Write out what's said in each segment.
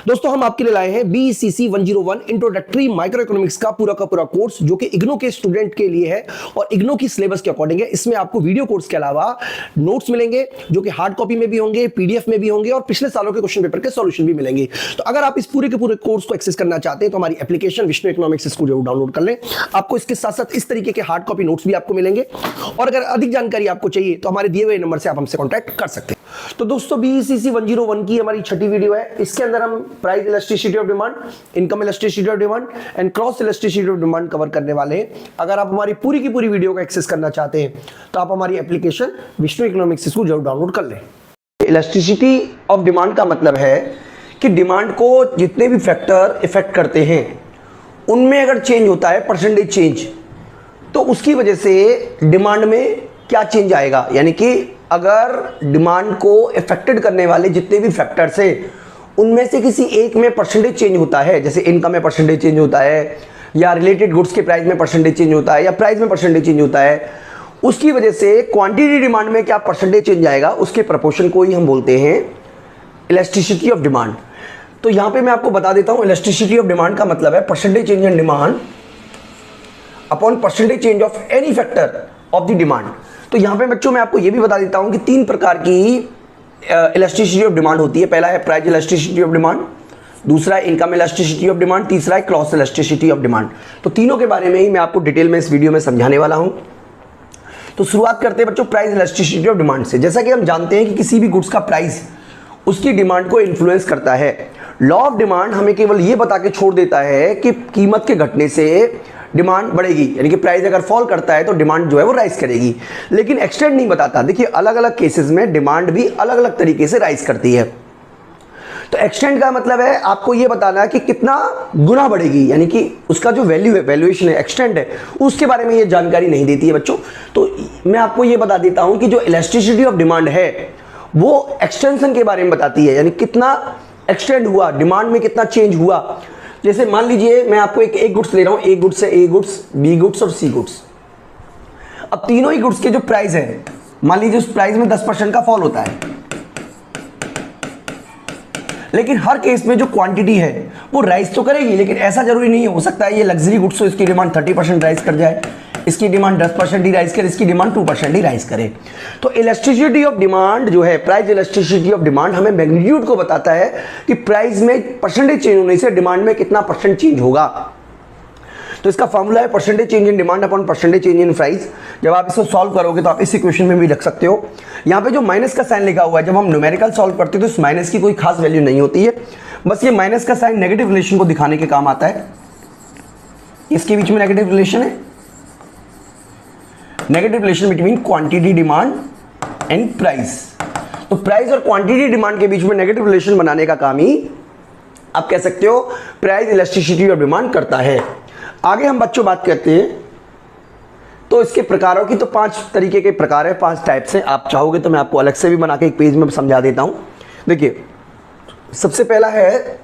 दोस्तों हम आपके लिए लाए हैं BCC 101 इंट्रोडक्टरी माइक्रो इकोनॉमिक्स का पूरा कोर्स जो कि इग्नो के स्टूडेंट के लिए है और इग्नो की सिलेबस के अकॉर्डिंग है। इसमें आपको वीडियो कोर्स के अलावा नोट्स मिलेंगे जो कि हार्ड कॉपी में भी होंगे, पीडीएफ में भी होंगे और पिछले सालों के क्वेश्चन पेपर के सॉल्यूशन भी मिलेंगे। तो अगर आप इस पूरे के पूरे कोर्स को एक्सेस करना चाहते हैं तो हमारी एप्लीकेशन विष्णु इकोनॉमिक्स को जरूर डाउनलोड कर लें। आपको इसके साथ साथ इस तरीके के हार्ड कॉपी नोट्स भी आपको मिलेंगे और अगर अधिक जानकारी आपको चाहिए तो हमारे दिए हुए नंबर से आप हमसे कॉन्टैक्ट कर सकते हैं। तो दोस्तों BCC 101 की हमारी छठी वीडियो है। इसके अंदर हम price elasticity of demand, income elasticity of demand and cross elasticity of demand cover करने वाले हैं। अगर आप हमारी पूरी की पूरी वीडियो को एक्सेस करना चाहते हैं तो आप हमारी एप्लीकेशन विष्णु इकोनॉमिक्स को जरूर डाउनलोड कर लें। इलास्टिसिटी ऑफ डिमांड का मतलब है कि डिमांड को जितने भी फैक्टर इफेक्ट करते हैं उनमें अगर चेंज होता है परसेंटेज चेंज, तो उसकी वजह से डिमांड में क्या चेंज आएगा। यानी कि अगर डिमांड को इफेक्टेड करने वाले जितने भी फैक्टर्स हैं उनमें से किसी एक में परसेंटेज चेंज होता है, जैसे इनकम में परसेंटेज चेंज होता है या रिलेटेड गुड्स के प्राइस में परसेंटेज चेंज होता है या प्राइस में परसेंटेज चेंज होता है, उसकी वजह से क्वांटिटी डिमांड में क्या परसेंटेज चेंज आएगा, उसके प्रोपोर्शन को ही हम बोलते हैं इलास्टिसिटी ऑफ डिमांड। तो यहाँ पे मैं आपको बता देता हूँ, इलास्टिसिटी ऑफ डिमांड का मतलब है percentage change in demand upon percentage change of any factor of the demand. तो यहाँ पे बच्चों मैं आपको ये भी बता देता हूँ कि तीन प्रकार की इलास्टिसिटी ऑफ डिमांड होती है। पहला है प्राइस इलास्टिसिटी ऑफ डिमांड, दूसरा है इनकम इलास्टिसिटी ऑफ डिमांड, तीसरा है क्रॉस इलास्टिसिटी ऑफ डिमांड। तो तीनों के बारे में ही मैं आपको डिटेल में इस वीडियो में समझाने वाला हूँ। तो शुरुआत करते हैं बच्चों प्राइस इलास्टिसिटी ऑफ डिमांड से। जैसा कि हम जानते हैं कि किसी भी गुड्स का प्राइस उसकी डिमांड को इन्फ्लुएंस करता है। लॉ ऑफ डिमांड हमें केवल ये बता के छोड़ देता है कि कीमत के घटने से डिमांड बढ़ेगी, यानी कि प्राइस अगर फॉल करता है तो डिमांड जो है वो राइज करेगी, लेकिन एक्सटेंड नहीं बताता। देखिए अलग अलग केसेस में डिमांड भी अलग अलग तरीके से राइज करती है। तो एक्सटेंड का मतलब है आपको ये बताना है कि कितना गुना बढ़ेगी, यानी कि उसका जो वैल्यू है, वैल्यूएशन है, एक्सटेंड है, उसके बारे में ये जानकारी नहीं देती है बच्चों। तो मैं आपको ये बता देता हूं कि जो इलास्टिसिटी ऑफ डिमांड है वो एक्सटेंशन के बारे में बताती है, यानी कितना एक्सटेंड हुआ, डिमांड में कितना चेंज हुआ। जैसे मान लीजिए मैं आपको एक गुड्स ले रहा हूं, एक गुड्स है ए गुड्स, बी गुड्स और सी गुड्स। अब तीनों ही गुड्स के जो प्राइस है, मान लीजिए उस प्राइस में 10% का फॉल होता है, लेकिन हर केस में जो क्वांटिटी है वो राइज तो करेगी, लेकिन ऐसा जरूरी नहीं है। हो सकता है ये लग्जरी गुड्स हो, इसकी डिमांड 30% राइज कर जाए, इसकी डिमांड 10% ही राइज करे, इसकी डिमांड 2% ही राइज करे। तो इलास्टिसिटी ऑफ डिमांड जो है, प्राइस इलास्टिसिटी ऑफ डिमांड हमें मैग्नीट्यूड को बताता है कि प्राइस में परसेंटेज चेंज होने से डिमांड में कितना परसेंट चेंज होगा। तो इसका फॉर्मूला है percentage change in demand upon percentage change in price. जब आप इसको सॉल्व करोगे तो आप इस इक्वेशन में भी रख सकते हो। यहाँ पे जो माइनस का साइन लिखा हुआ है, जब हम न्यूमेरिकल सॉल्व करते हैं तो इस माइनस की कोई खास वैल्यू नहीं होती है, बस ये माइनस का साइन नेगेटिव रिलेशन को दिखाने के काम आता है। इसके बीच में नेगेटिव रिलेशन है, negative relation between quantity demand and price. तो प्राइस और क्वांटिटी डिमांड के बीच में नेगेटिव रिलेशन बनाने का काम ही आप कह सकते हो प्राइस इलास्टिसिटी ऑफ डिमांड करता है। आगे हम बच्चों बात करते हैं तो इसके प्रकारों की। तो 5 तरीके के प्रकार है, 5 टाइप्स हैं। आप चाहोगे तो मैं आपको अलग से भी बना के एक पेज में समझा देता हूं। देखिए सबसे पहला है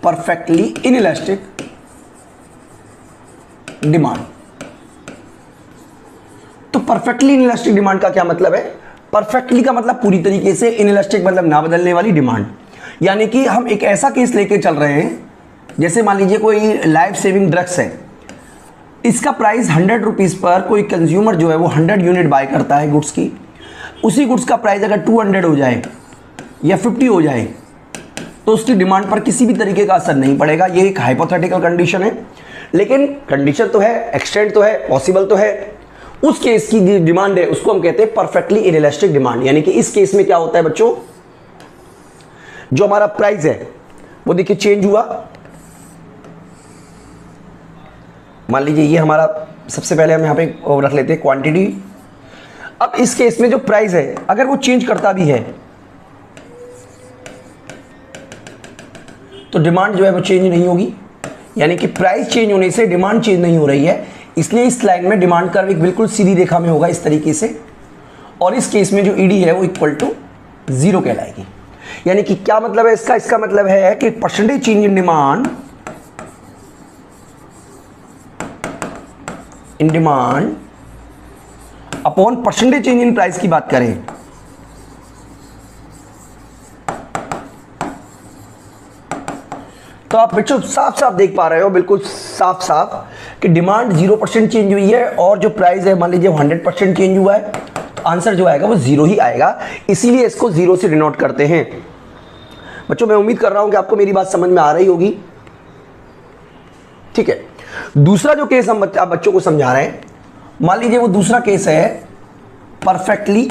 परफेक्टली इनइलास्टिक डिमांड। तो परफेक्टली इनइलास्टिक डिमांड का क्या मतलब है? परफेक्टली का मतलब पूरी तरीके से, इनइलास्टिक मतलब ना बदलने वाली डिमांड। यानी कि हम एक ऐसा केस लेके चल रहे हैं, जैसे मान लीजिए कोई लाइफ सेविंग ड्रग्स है, इसका प्राइस 100 रुपीज़ पर कोई कंज्यूमर जो है वो 100 यूनिट बाय करता है गुड्स की। उसी गुड्स का प्राइस अगर 200 हो जाए या 50 हो जाए तो उसकी डिमांड पर किसी भी तरीके का असर नहीं पड़ेगा। ये एक हाइपोथेटिकल कंडीशन है, लेकिन कंडीशन तो है, एक्सटेंड तो है, पॉसिबल तो है। उस केस की डिमांड है उसको हम कहते हैं परफेक्टली इनइलास्टिक डिमांड। यानी कि इस केस में क्या होता है बच्चों, जो हमारा प्राइस है वो देखिए चेंज हुआ। मान लीजिए ये हमारा, सबसे पहले हम यहाँ पे रख लेते हैं क्वांटिटी। अब इस केस में जो प्राइस है अगर वो चेंज करता भी है तो डिमांड जो है वो चेंज नहीं होगी। यानी कि प्राइस चेंज होने से डिमांड चेंज नहीं हो रही है, इसलिए इस लाइन में डिमांड कर्व एक बिल्कुल सीधी रेखा में होगा इस तरीके से, और इस केस में जो ईडी है वो इक्वल टू 0 कहलाएगी। यानी कि क्या मतलब है इसका? इसका मतलब है कि percentage change in demand upon percentage change in price की बात करें तो आप बच्चों साफ साफ देख पा रहे हो, बिल्कुल साफ साफ कि डिमांड 0% चेंज हुई है और जो प्राइस है मान लीजिए 100% चेंज हुआ है, आंसर जो आएगा वो 0 ही आएगा, इसीलिए इसको 0 से डिनोट करते हैं। बच्चों मैं उम्मीद कर रहा हूं कि आपको मेरी बात समझ में आ रही होगी। ठीक है, दूसरा जो केस हम बच्चों को समझा रहे हैं, मान लीजिए वो दूसरा केस है परफेक्टली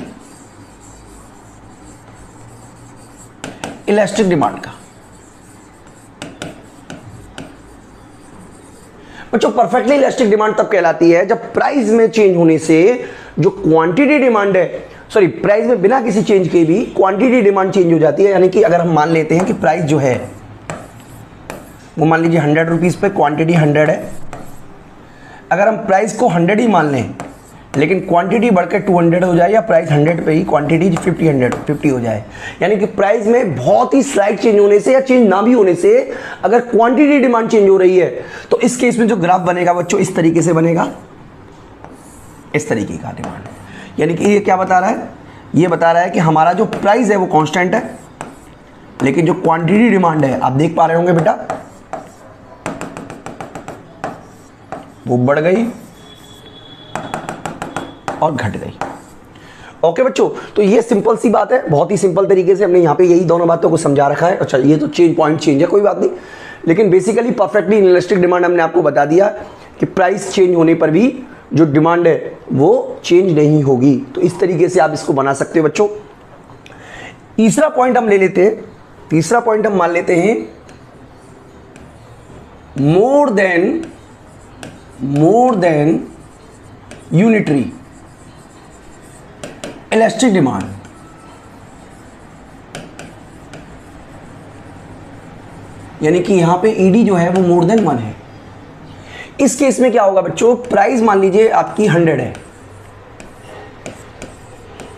इलास्टिक डिमांड का। बच्चों परफेक्टली इलास्टिक डिमांड तब कहलाती है जब प्राइस में चेंज होने से जो क्वांटिटी डिमांड है, सॉरी प्राइस में बिना किसी चेंज के भी क्वांटिटी डिमांड चेंज हो जाती है। यानी कि अगर हम मान लेते हैं कि प्राइस जो है वो मान लीजिए 100 रुपीज़ पे क्वांटिटी 100 है, अगर हम प्राइस को 100 ही मान लें लेकिन क्वांटिटी बढ़कर 200 हो जाए या प्राइस 100 पे ही क्वांटिटी 50 हो जाए, यानी कि प्राइस में बहुत ही स्लाइट चेंज होने से या चेंज ना भी होने से अगर क्वांटिटी डिमांड चेंज हो रही है तो इस केस में जो ग्राफ बनेगा बच्चों इस तरीके से बनेगा, इस तरीके का डिमांड। यानी कि ये क्या बता रहा है, ये बता रहा है कि हमारा जो प्राइस है वो कांस्टेंट है लेकिन जो क्वांटिटी डिमांड है आप देख पा रहे होंगे बेटा वो बढ़ गई और घट गई। ओके बच्चों, तो ये सिंपल सी बात है, बहुत ही सिंपल तरीके से हमने यहाँ पे यही दोनों बातों को समझा रखा है। अच्छा ये तो चेंज पॉइंट चेंज है, कोई बात नहीं, लेकिन बेसिकली परफेक्टली इनइलास्टिक डिमांड हमने आपको बता दिया कि प्राइस चेंज होने पर भी जो डिमांड है वो चेंज नहीं होगी। तो इस तरीके से आप इसको बना सकते हो बच्चों। तीसरा पॉइंट हम ले लेते हैं, तीसरा पॉइंट हम मान लेते हैं more than unitary elastic demand. यानी कि यहां पे ईडी जो है वो मोर देन 1 है। इस केस में क्या होगा बच्चों, प्राइस मान लीजिए आपकी 100 है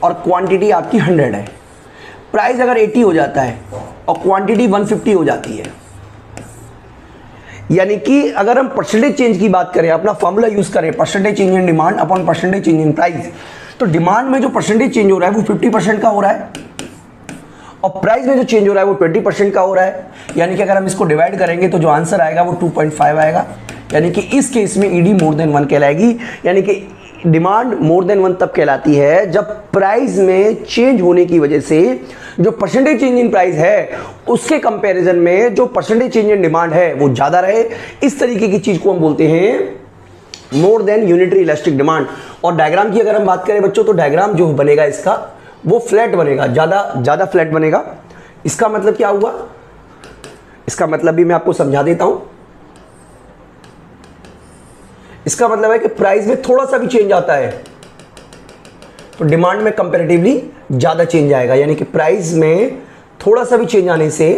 और क्वांटिटी आपकी 100 है। प्राइस अगर 80 हो जाता है और क्वांटिटी 150 हो जाती है, यानी कि अगर हम परसेंटेज चेंज की बात करें, अपना फॉर्मूला यूज करें percentage change in demand upon percentage change in price, तो डिमांड में जो परसेंटेज चेंज हो रहा है वो 50% का हो रहा है और प्राइस में जो चेंज हो रहा है वो 20% का हो रहा है। यानी कि अगर हम इसको डिवाइड करेंगे तो जो आंसर आएगा वो 2.5 आएगा। यानी कि इस केस में ईडी मोर देन 1 कहलाएगी। यानी कि डिमांड मोर देन 1 तब कहलाती है जब प्राइस में चेंज होने की वजह से जो परसेंटेज चेंज इन प्राइस है उसके कंपैरिजन में जो परसेंटेज चेंज इन डिमांड है वो ज्यादा रहे। इस तरीके की चीज को हम बोलते हैं more than unitary elastic demand. और डायग्राम की अगर हम बात करें बच्चों तो डायग्राम जो बनेगा इसका वो फ्लैट बनेगा, ज्यादा फ्लैट बनेगा। इसका मतलब क्या हुआ, इसका मतलब भी मैं आपको समझा देता हूं। इसका मतलब है कि प्राइस में थोड़ा सा भी चेंज आता है तो डिमांड में कंपैरेटिवली ज्यादा चेंज आएगा। यानी कि प्राइस में थोड़ा सा भी चेंज आने से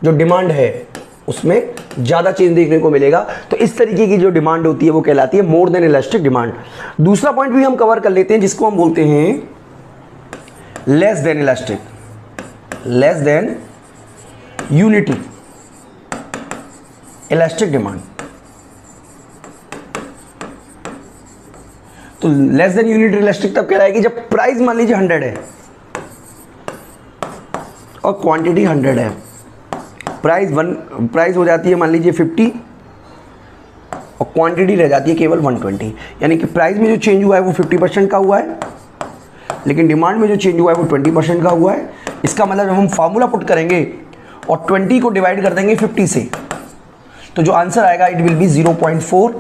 जो डिमांड है उसमें ज्यादा चेंज देखने को मिलेगा। तो इस तरीके की जो डिमांड होती है वो कहलाती है मोर देन इलास्टिक डिमांड। दूसरा पॉइंट भी हम कवर कर लेते हैं जिसको हम बोलते हैं less than elastic, less than unity elastic demand. तो लेस देन यूनिट इलास्टिक तब कहलाएगी जब प्राइस मान लीजिए 100 है और क्वांटिटी 100 है। प्राइस हो जाती है मान लीजिए 50 और क्वांटिटी रह जाती है केवल 120। यानी कि प्राइस में जो चेंज हुआ है वो 50% का हुआ है लेकिन डिमांड में जो चेंज हुआ है वो 20% का हुआ है। इसका मतलब जब हम फार्मूला पुट करेंगे और 20 को डिवाइड कर देंगे 50 से तो जो आंसर आएगा इट विल बी 0.4।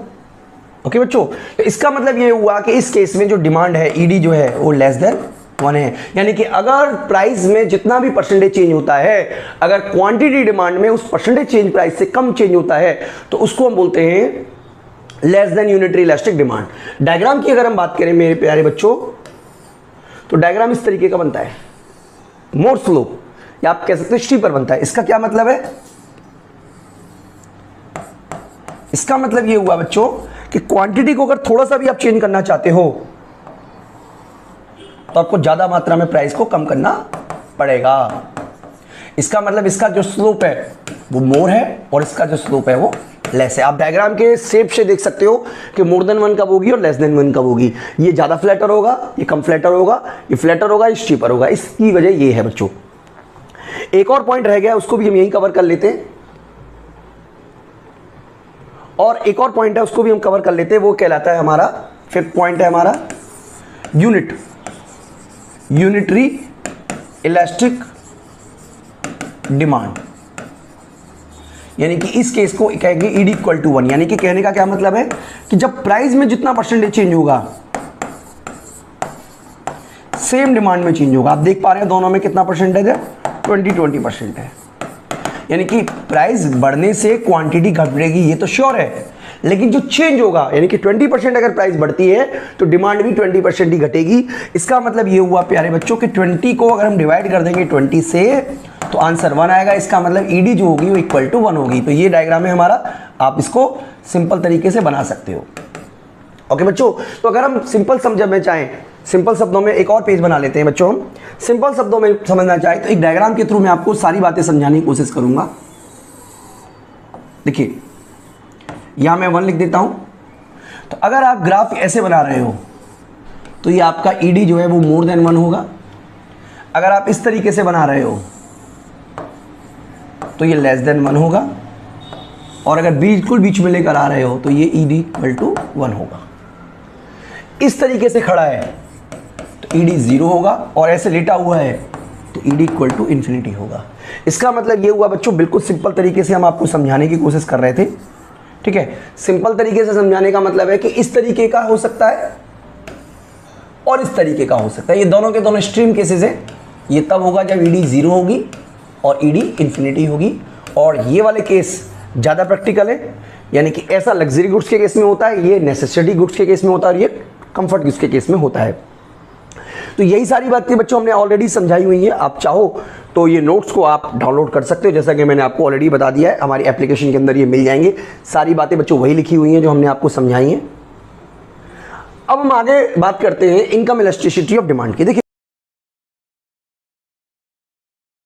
ओके बच्चों, तो इसका मतलब ये हुआ कि इस केस में जो डिमांड है ईडी जो है वो लेस देन 1 है। यानी कि अगर प्राइस में जितना भी परसेंटेज चेंज होता है, अगर क्वांटिटी डिमांड में उस परसेंटेज चेंज प्राइस से कम चेंज होता है तो उसको हम बोलते हैं less than unitary elastic demand. Diagram की अगर हम बात करें मेरे प्यारे बच्चों तो डायग्राम इस तरीके का बनता है, मोर स्लोप या आप कह सकते हैं स्टीपर बनता है। इसका क्या मतलब है, इसका मतलब ये हुआ बच्चों कि क्वांटिटी को अगर थोड़ा सा भी आप चेंज करना चाहते हो तो आपको ज्यादा मात्रा में प्राइस को कम करना पड़ेगा। इसका मतलब इसका जो स्लोप है वो मोर है और इसका जो स्लोप है वो लेस है। आप डायग्राम के शेप से देख सकते हो कि मोर देन 1 कब होगी और लेस देन 1 कब होगी। ये ज़्यादा फ्लैटर होगा, ये कम फ्लैटर होगा, ये फ्लैटर होगा, ये स्टीपर होगा। इसकी वजह ये है बच्चों। एक और पॉइंट रह गया, उसको भी हम यहीं कवर कर लेते हैं। और एक और पॉइंट है, उसको भी हम कवर कर लेते हैं। वो कहलाता है हमारा 5th पॉइंट है हमारा यूनिटरी इलास्टिक डिमांड। यानी कि इस केस को कहेंगे ईडी इक्वल टू 1। यानी कि कहने का क्या मतलब है कि जब प्राइस में जितना परसेंटेज चेंज होगा सेम डिमांड में चेंज होगा। आप देख पा रहे हैं दोनों में कितना परसेंटेज है, 20% है। यानी कि प्राइस बढ़ने से क्वांटिटी घटेगी, ये तो श्योर है, लेकिन जो चेंज होगा यानी कि 20% अगर प्राइस बढ़ती है तो डिमांड भी 20% ही घटेगी। इसका मतलब ये हुआ प्यारे बच्चों कि 20 को अगर हम डिवाइड कर देंगे 20 से तो आंसर 1 आएगा। इसका मतलब ईडी जो होगी वो इक्वल टू 1 होगी। तो ये डायग्राम है हमारा, आप इसको सिंपल तरीके से बना सकते हो। ओके बच्चों, तो अगर हम सिंपल समझना चाहें, सिंपल शब्दों में एक और पेज बना लेते हैं बच्चों। हम सिंपल शब्दों में समझना चाहें तो एक डायग्राम के थ्रू मैं आपको सारी बातें समझाने की कोशिश करूंगा। देखिए यहां मैं 1 लिख देता हूं। तो अगर आप ग्राफ ऐसे बना रहे हो तो ये आपका ईडी जो है वो मोर देन 1 होगा। अगर आप इस तरीके से बना रहे हो तो ये लेस देन 1 होगा। और अगर बिल्कुल बीच में लेकर आ रहे हो तो ये ईडी इक्वल टू 1 होगा। इस तरीके से खड़ा है तो ईडी 0 होगा, और ऐसे लेटा हुआ है तो ईडी इक्वल टू इन्फिनिटी होगा। इसका मतलब ये हुआ बच्चों, बिल्कुल सिंपल तरीके से हम आपको समझाने की कोशिश कर रहे थे। ठीक है, सिंपल तरीके से समझाने का मतलब है कि इस तरीके का हो सकता है और इस तरीके का हो सकता है। ये दोनों के दोनों एक्सट्रीम केसेस है। ये तब होगा जब ईडी 0 होगी और ईडी इन्फिनिटी होगी। और ये वाले केस ज़्यादा प्रैक्टिकल है, यानी कि ऐसा लग्जरी गुड्स के केस में होता है, ये नेसेसिटी गुड्स के केस में होता है और ये कंफर्ट गुड्स के केस में होता है। तो यही सारी बातें बच्चों हमने ऑलरेडी समझाई हुई हैं। आप चाहो तो ये नोट्स को आप डाउनलोड कर सकते हो, जैसा कि मैंने आपको ऑलरेडी बता दिया है। हमारी एप्लीकेशन के अंदर ये मिल जाएंगे। सारी बातें बच्चों वही लिखी हुई हैं जो हमने आपको समझाई हैं। अब हम आगे बात करते हैं इनकम इलास्टिसिटी ऑफ डिमांड की। देखिए